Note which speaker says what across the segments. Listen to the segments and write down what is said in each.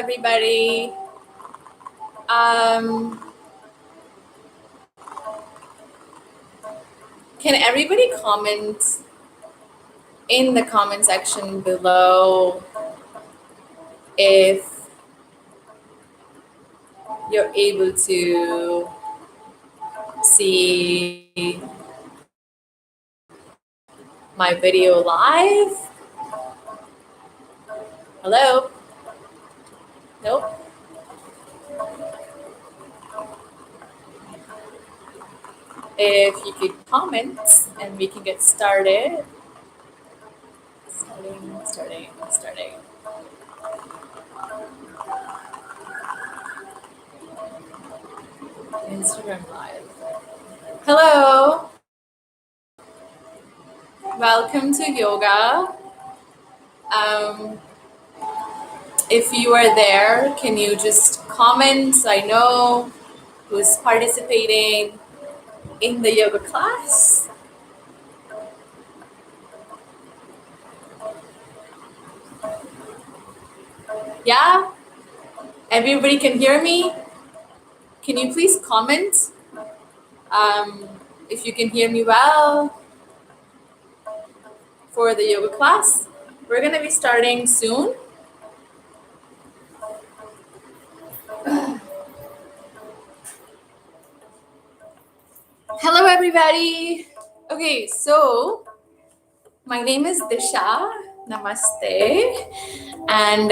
Speaker 1: everybody. Can everybody comment in the comment section below if you're able to see my video live? Hello? Nope. If you could comment and we can get started. Starting. Instagram Live. Hello. Welcome to yoga. If you are there, can you just comment so I know who's participating in the yoga class? Yeah? Everybody can hear me? Can you please comment if you can hear me well for the yoga class? We're going to be starting soon. Hello, everybody. Okay, so my name is Disha. Namaste. And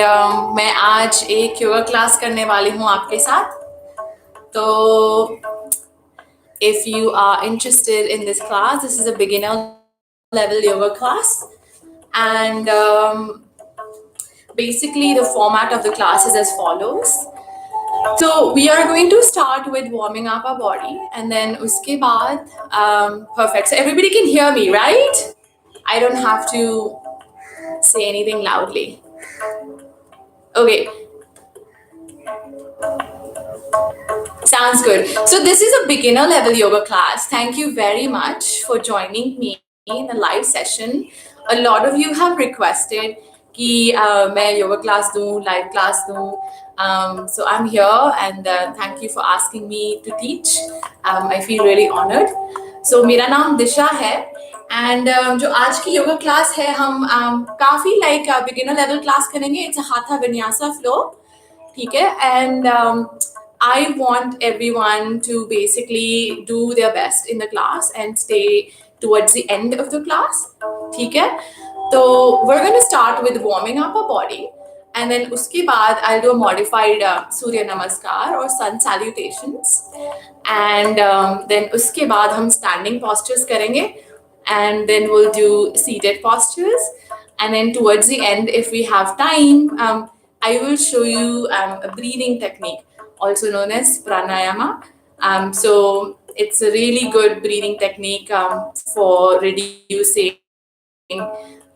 Speaker 1: मैं आज एक yoga class करने वाली हूँ आपके साथ. So if you are interested in this class, this is a beginner level yoga class. And basically the format of the class is as follows. So we are going to start with warming up our body, and then uske baad, perfect. So everybody can hear me, right? I don't have to say anything loudly. Okay. Sounds good. So this is a beginner level yoga class. Thank you very much for joining me in the live session. A lot of you have requested कि मैं yoga class दूँ, live class दूँ. So I'm here, and thank you for asking me to teach. I feel really honored. So मेरा नाम दिशा है, and जो आज की yoga class है हम काफी like beginner level class करेंगे. It's a Hatha Vinyasa flow, ठीक है? And I want everyone to basically do their best in the class and stay towards the end of the class. ठीक है? So we're going to start with warming up our body, and then uske baad I'll do a modified Surya Namaskar or sun salutations, and then uske baad hum standing postures karenge, and then we'll do seated postures, and then towards the end, if we have time, I will show you a breathing technique, also known as pranayama. So it's a really good breathing technique for reducing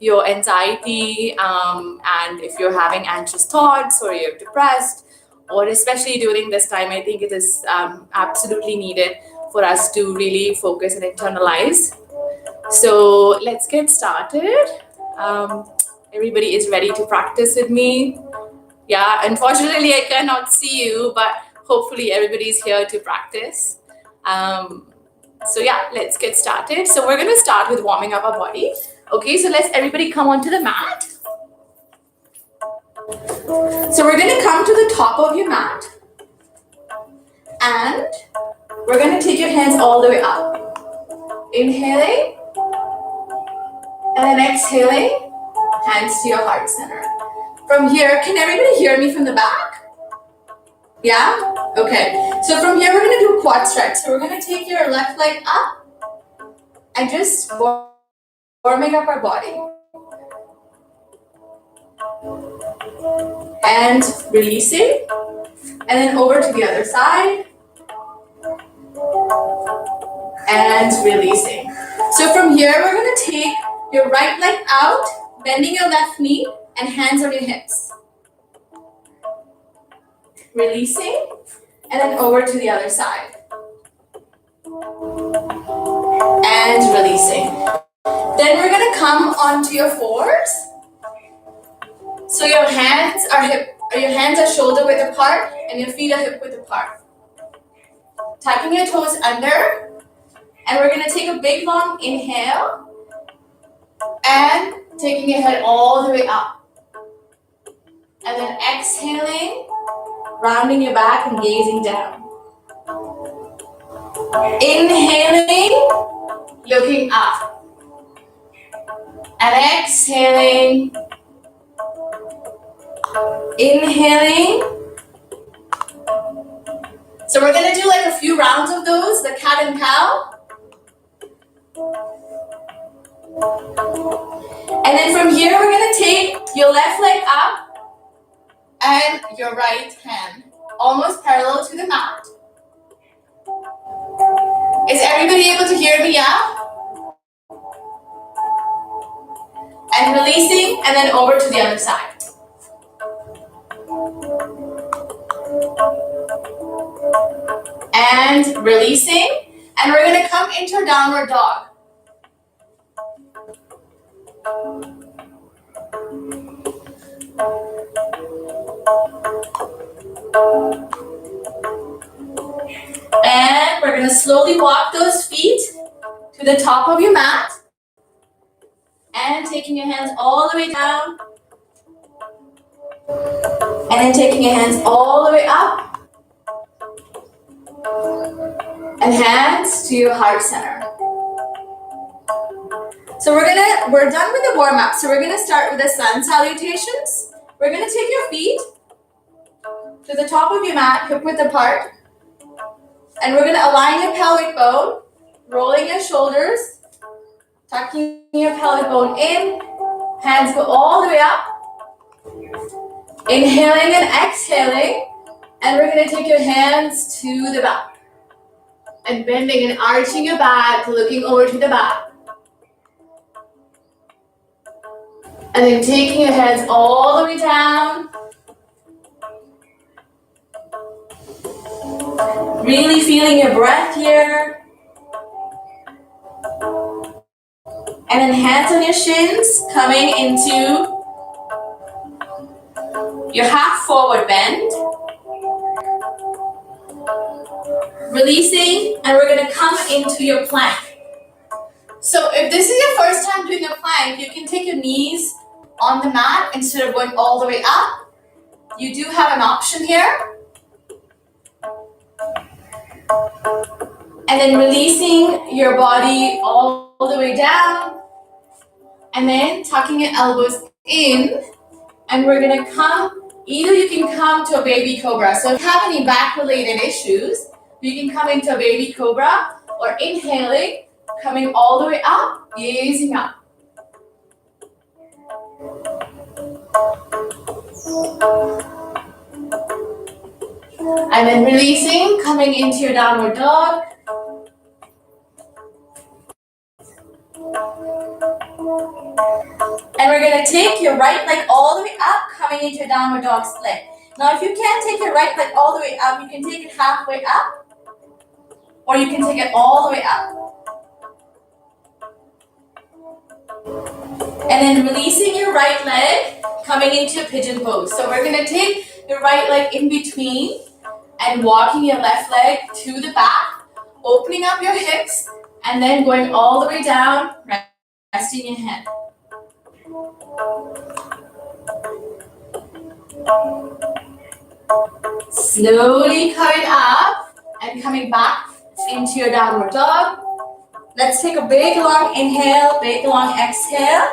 Speaker 1: your anxiety, and if you're having anxious thoughts or you're depressed, or especially during this time, I think it is absolutely needed for us to really focus and internalize. So let's get started. Everybody is ready to practice with me. Yeah, unfortunately, I cannot see you, but hopefully everybody is here to practice. So yeah, let's get started. So we're going to start with warming up our body. Okay, so let's everybody come onto the mat. So we're going to come to the top of your mat, and we're going to take your hands all the way up. Inhaling, and then exhaling, hands to your heart center. From here, can everybody hear me from the back? Yeah? Okay. So from here, we're going to do a quad stretch. So we're going to take your left leg up and just warming up our body. And releasing. And then over to the other side. And releasing. So from here, we're going to take your right leg out, bending your left knee, and hands on your hips. Releasing, and then over to the other side. And releasing. Then we're going to come onto your fours. So your hands hands are shoulder width apart and your feet are hip width apart. Tucking your toes under, and we're going to take a big long inhale and taking your head all the way up. And then exhaling, rounding your back and gazing down. Inhaling, looking up. And exhaling, inhaling. So we're going to do like a few rounds of those, the cat and cow. And then from here, we're going to take your left leg up and your right hand almost parallel to the mat. Is everybody able to hear me? Yeah? And releasing, and then over to the other side. And releasing, and we're going to come into a downward dog. And we're going to slowly walk those feet to the top of your mat. And taking your hands all the way down. And then taking your hands all the way up. And hands to your heart center. So we're done with the warm up. So we're gonna start with the sun salutations. We're gonna take your feet to the top of your mat, hip width apart. And we're gonna align your pelvic bone, rolling your shoulders, tucking your pelvic bone in, hands go all the way up. Inhaling and exhaling. And we're gonna take your hands to the back. And bending and arching your back, looking over to the back. And then taking your hands all the way down. Really feeling your breath here. And then hands on your shins, coming into your half forward bend. Releasing, and we're going to come into your plank. So if this is your first time doing a plank, you can take your knees on the mat instead of going all the way up. You do have an option here. And then releasing your body all the way down. And then tucking your elbows in. And we're going to come, either you can come to a baby cobra. So if you have any back related issues, you can come into a baby cobra, or inhaling, coming all the way up, gazing up. And then releasing, coming into your downward dog. And we're going to take your right leg all the way up, coming into your downward dog split. Now, if you can't take your right leg all the way up, you can take it halfway up, or you can take it all the way up. And then releasing your right leg, coming into a pigeon pose. So we're going to take your right leg in between and walking your left leg to the back, opening up your hips, and then going all the way down, resting your head. Slowly coming up and coming back into your downward dog. Let's take a big long inhale, big long exhale.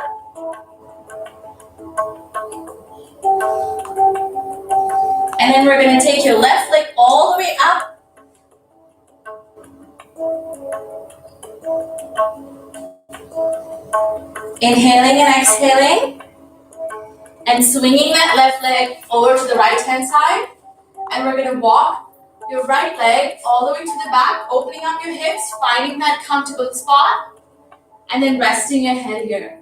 Speaker 1: And then we're going to take your left leg all the way up. Inhaling and exhaling. And swinging that left leg over to the right hand side. And we're going to walk your right leg all the way to the back, opening up your hips, finding that comfortable spot, and then resting your head here.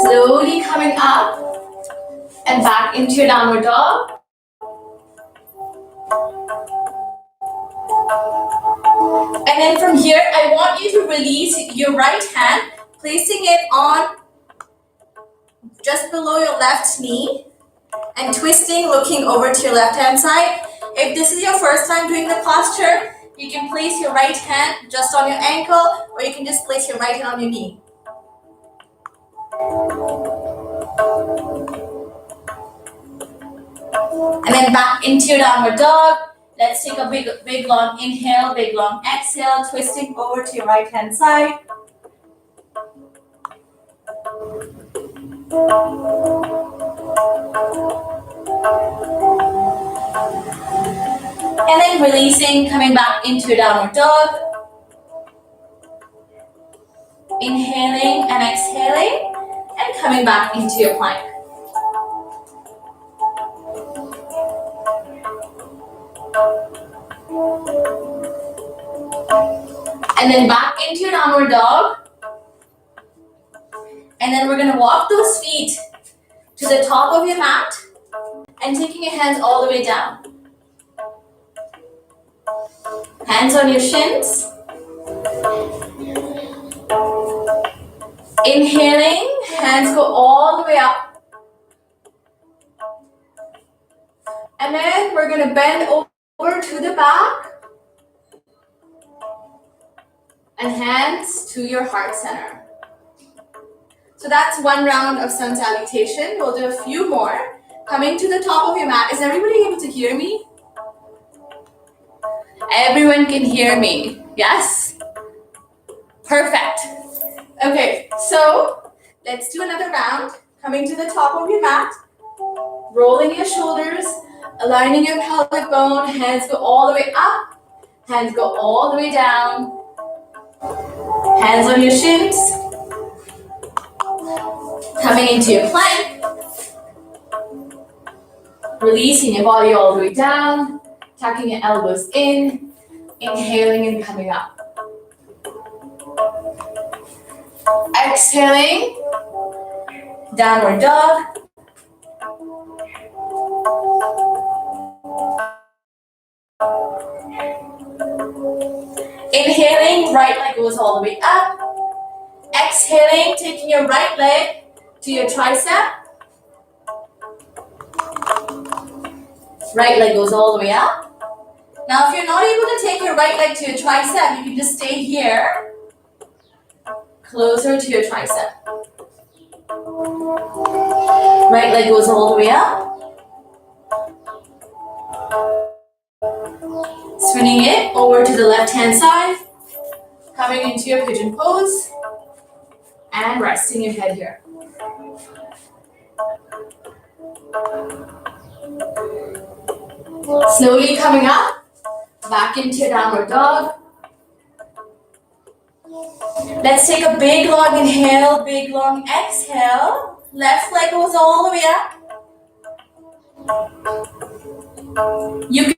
Speaker 1: Slowly coming up and back into your downward dog. And then from here, I want you to release your right hand, placing it on just below your left knee and twisting, looking over to your left hand side. If this is your first time doing the posture, you can place your right hand just on your ankle, or you can just place your right hand on your knee. And then back into your downward dog. Let's take a big long inhale, big long exhale, twisting over to your right hand side. And then releasing, coming back into your downward dog. Inhaling and exhaling, and coming back into your plank. And then back into your downward dog. And then we're going to walk those feet to the top of your mat and taking your hands all the way down. Hands on your shins. Inhaling, hands go all the way up. And then we're going to bend over to the back. And hands to your heart center. So that's one round of sun salutation. We'll do a few more. Coming to the top of your mat. Is everybody able to hear me? Everyone can hear me. Yes? Perfect. Okay, so let's do another round. Coming to the top of your mat. Rolling your shoulders. Aligning your pelvic bone. Hands go all the way up. Hands go all the way down. Hands on your shins. Coming into your plank. Releasing your body all the way down. Tucking your elbows in. Inhaling and coming up. Exhaling. Downward dog. Inhaling, right leg goes all the way up. Exhaling, taking your right leg to your tricep. Right leg goes all the way up. Now, if you're not able to take your right leg to your tricep, you can just stay here, closer to your tricep. Right leg goes all the way up. Swinging it over to the left-hand side, coming into your pigeon pose, and resting your head here. Slowly coming up, back into your downward dog. Let's take a big long inhale, big long exhale. Left leg goes all the way up. You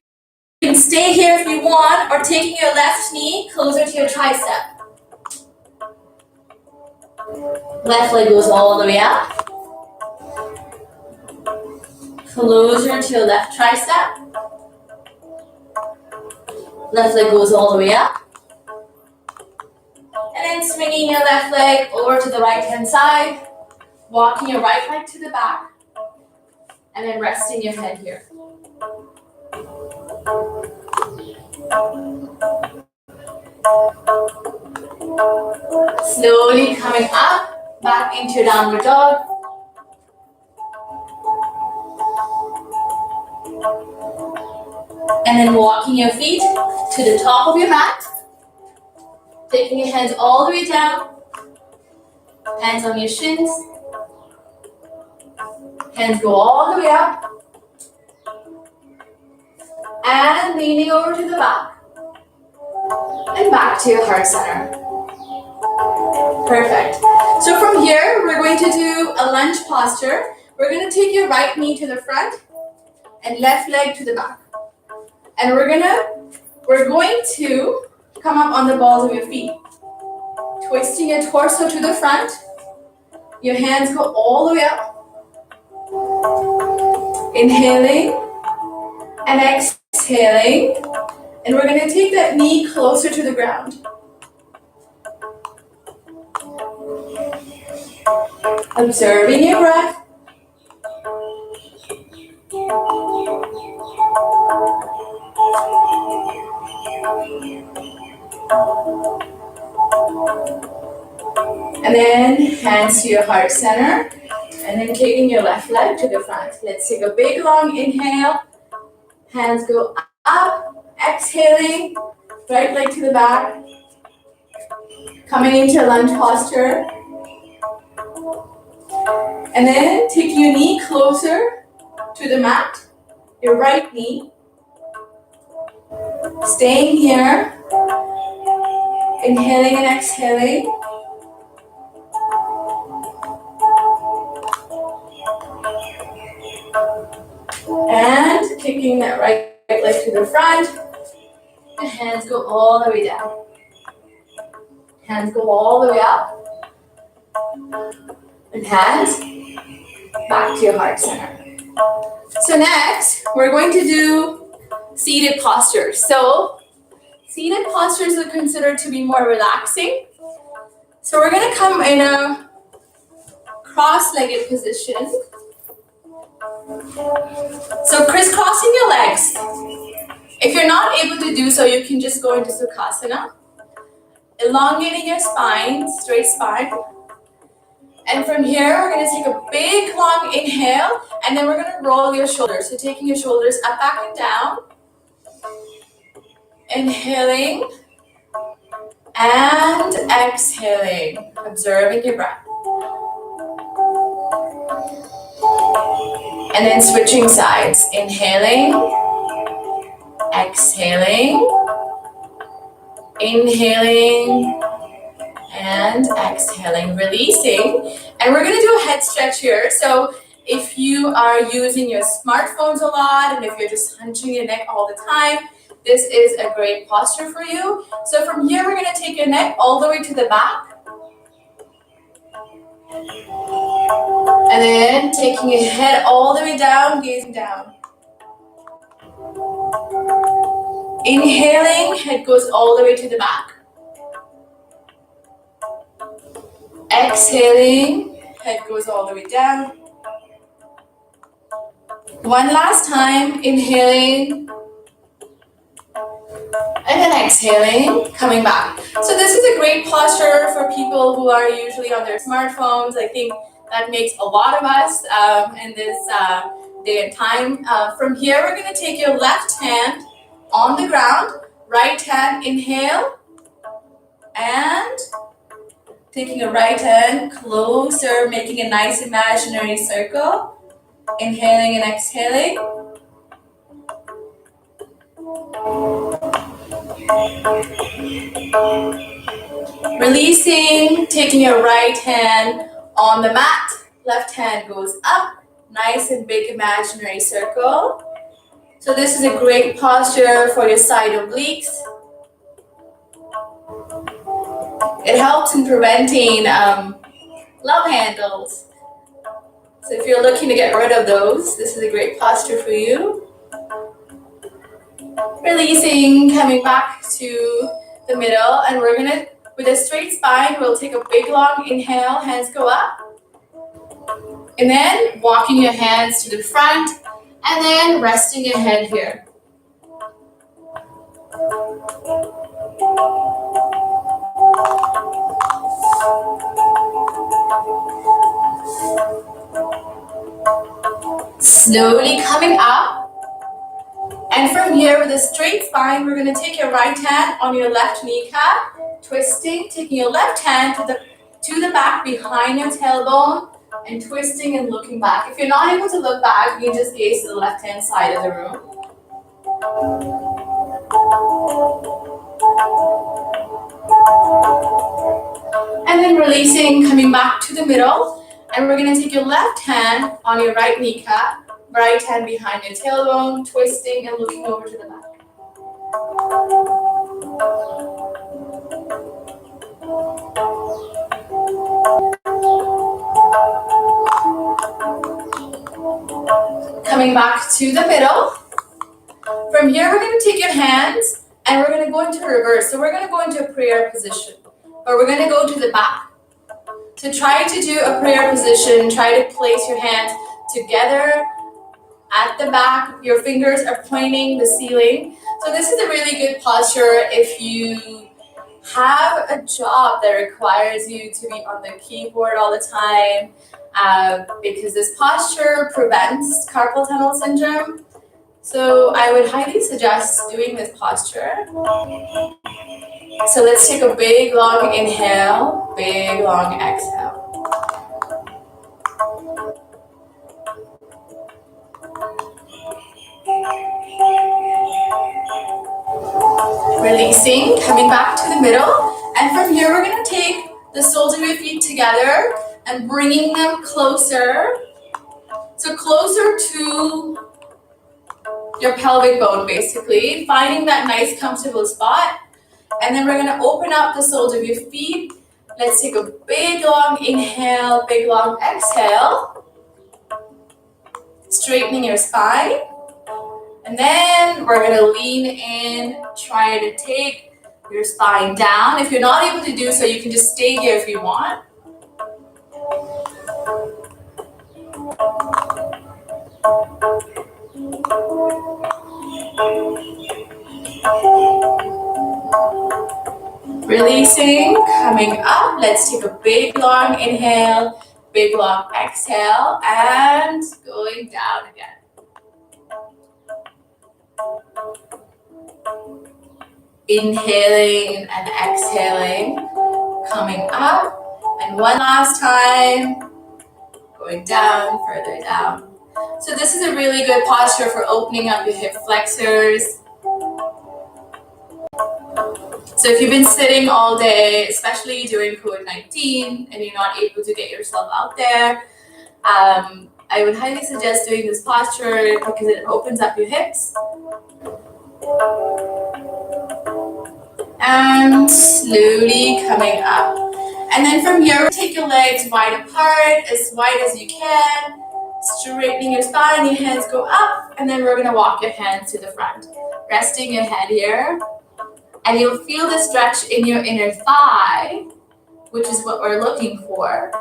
Speaker 1: can stay here if you want, or taking your left knee closer to your tricep. Left leg goes all the way up. Closer to your left tricep. Left leg goes all the way up. And then swinging your left leg over to the right hand side. Walking your right leg to the back. And then resting your head here. Slowly coming up, back into your downward dog. And then walking your feet to the top of your mat. Taking your hands all the way down. Hands on your shins. Hands go all the way up. And leaning over to the back. And back to your heart center. Perfect. So from here, we're going to do a lunge posture. We're going to take your right knee to the front and left leg to the back. And we're going to come up on the balls of your feet. Twisting your torso to the front. Your hands go all the way up. Inhaling and exhaling. And we're going to take that knee closer to the ground. Observing your breath. And then hands to your heart center. And then taking your left leg to the front. Let's take a big long inhale. Hands go up. Exhaling. Right leg to the back. Coming into lunge posture. And then take your knee closer to the mat. Your right knee. Staying here. Inhaling and exhaling. And kicking that right leg to the front. And hands go all the way down. Hands go all the way up. And hands back to your heart center. So next, we're going to do seated postures. So seated postures are considered to be more relaxing. So we're going to come in a cross-legged position. So crisscrossing your legs. If you're not able to do so, you can just go into Sukhasana. Elongating your spine, straight spine. And from here, we're going to take a big long inhale, and then we're going to roll your shoulders. So taking your shoulders up, back, and down. Inhaling and exhaling. Observing your breath. And then switching sides. Inhaling, exhaling, inhaling, and exhaling, releasing. And we're going to do a head stretch here. So if you are using your smartphones a lot, and if you're just hunching your neck all the time, this is a great posture for you. So from here, we're going to take your neck all the way to the back. And then taking your head all the way down, gazing down. Inhaling, head goes all the way to the back. Exhaling, head goes all the way down. One last time, inhaling. And then exhaling, coming back. So this is a great posture for people who are usually on their smartphones. I think that makes a lot of us in this day and time. From here, we're going to take your left hand on the ground, right hand, inhale, and taking a right hand closer, making a nice imaginary circle. Inhaling and exhaling. Releasing, taking your right hand on the mat, left hand goes up, nice and big imaginary circle. So this is a great posture for your side obliques. It helps in preventing love handles. So if you're looking to get rid of those, this is a great posture for you. Releasing, coming back to the middle, and we're gonna, with a straight spine, we'll take a big long inhale, hands go up. And then walking your hands to the front, and then resting your head here. Slowly coming up. And from here, with a straight spine, we're going to take your right hand on your left kneecap, twisting, taking your left hand to the back behind your tailbone, and twisting and looking back. If you're not able to look back, you can just gaze to the left-hand side of the room. And then releasing, coming back to the middle. And we're going to take your left hand on your right kneecap, right hand behind your tailbone, twisting and looking over to the back. Coming back to the middle. From here, we're going to take your hands And we're going to go into reverse. So we're going to go into a prayer position, or we're going to go to the back. So try to do a prayer position. Try to place your hands together at the back. Your fingers are pointing the ceiling. So this is a really good posture if you have a job that requires you to be on the keyboard all the time, because this posture prevents carpal tunnel syndrome. So I would highly suggest doing this posture. So let's take a big long inhale, big long exhale. Releasing, coming back to the middle. And from here, we're going to take the soles of your feet together and bringing them closer. So closer to your pelvic bone, basically. Finding that nice, comfortable spot. And then we're going to open up the soles of your feet. Let's take a big, long inhale, big, long exhale. Straightening your spine. And then we're going to lean in, try to take your spine down. If you're not able to do so, you can just stay here if you want. Releasing, coming up. Let's take a big, long inhale, big, long exhale, and going down again. Inhaling and exhaling, coming up, and one last time, going down, further down. So this is a really good posture for opening up your hip flexors. So if you've been sitting all day, especially during COVID-19, and you're not able to get yourself out there, I would highly suggest doing this posture because it opens up your hips. And slowly coming up. And then from here, take your legs wide apart, as wide as you can. Straightening your spine, your hands go up. And then we're going to walk your hands to the front. Resting your head here. And you'll feel the stretch in your inner thigh, which is what we're looking for.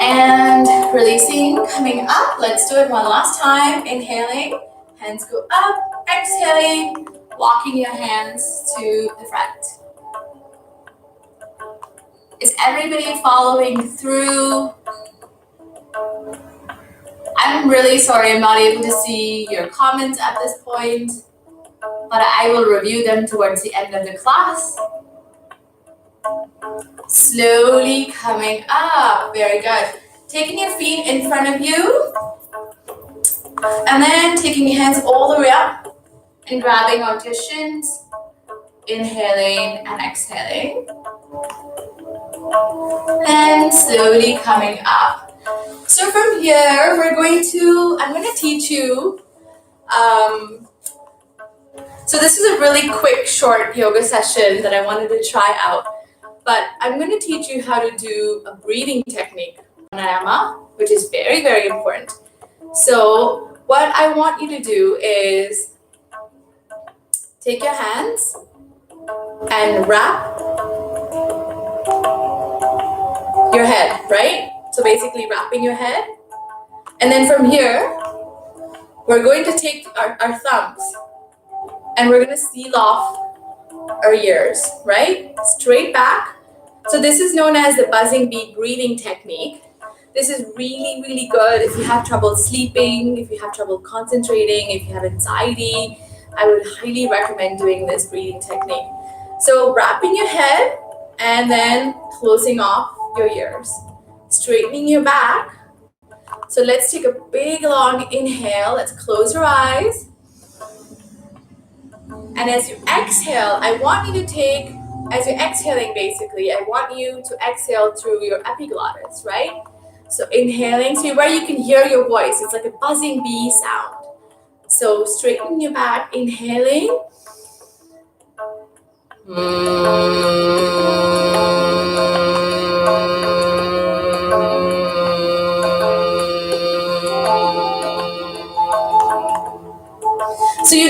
Speaker 1: And releasing, coming up. Let's do it one last time. Inhaling, hands go up. Exhaling, walking your hands to the front. Is everybody following through? I'm really sorry I'm not able to see your comments at this point, but I will review them towards the end of the class. Slowly coming up. Very good. Taking your feet in front of you. And then taking your hands all the way up and grabbing onto your shins. Inhaling and exhaling. And slowly coming up. So from here, I'm going to teach you. So this is a really quick, short yoga session that I wanted to try out. But I'm going to teach you how to do a breathing technique, pranayama, which is very, very important. So what I want you to do is take your hands and wrap your head, right? So basically wrapping your head. And then from here, we're going to take our thumbs and we're going to seal off our ears, right? Straight back. So this is known as the buzzing bee breathing technique. This is really, really good if you have trouble sleeping, if you have trouble concentrating, if you have anxiety. I would highly recommend doing this breathing technique. So wrapping your head and then closing off your ears. Straightening your back. So let's take a big long inhale. Let's close your eyes. And as you exhale, I want you to take, as you're exhaling basically, I want you to exhale through your epiglottis, right? So inhaling, so where you can hear your voice, it's like a buzzing bee sound. So straighten your back, inhaling.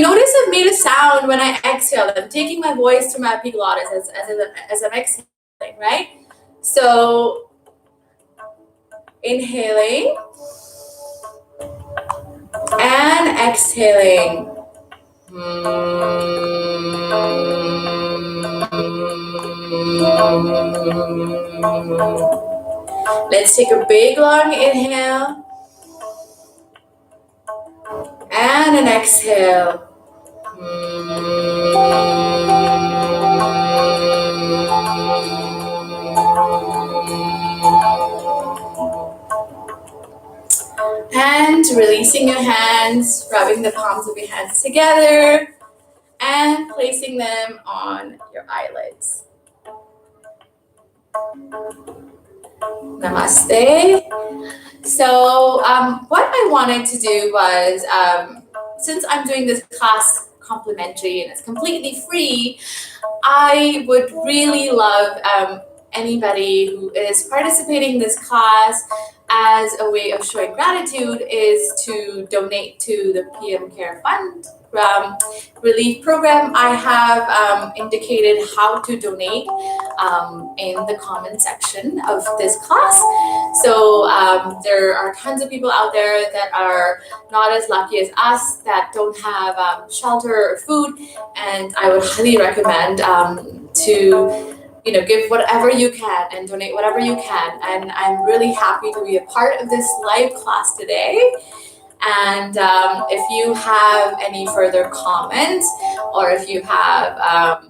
Speaker 1: notice I've made a sound when I exhale. I'm taking my voice to my epiglottis as I'm exhaling, right? So inhaling and exhaling. Let's take a big long inhale and an exhale. And releasing your hands, rubbing the palms of your hands together and placing them on your eyelids. Namaste. So what I wanted to do was, since I'm doing this class complimentary and it's completely free, I would really love anybody who is participating in this class as a way of showing gratitude is to donate to the PM Care Fund relief program. I have indicated how to donate in the comment section of this class. So there are tons of people out there that are not as lucky as us, that don't have shelter or food, and I would highly recommend to give whatever you can and donate whatever you can. And I'm really happy to be a part of this live class today. And if you have any further comments, or if you have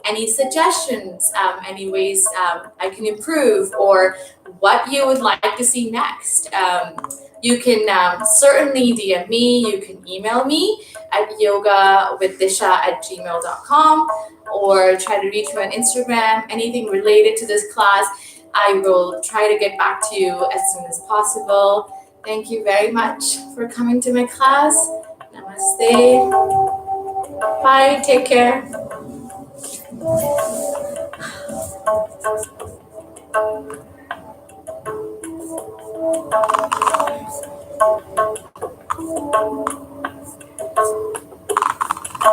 Speaker 1: any suggestions, any ways I can improve, or what you would like to see next, you can certainly DM me. You can email me at yogawithdisha@gmail.com, or try to reach me on Instagram. Anything related to this class, I will try to get back to you as soon as possible. Thank you very much for coming to my class. Namaste. Bye. Take care.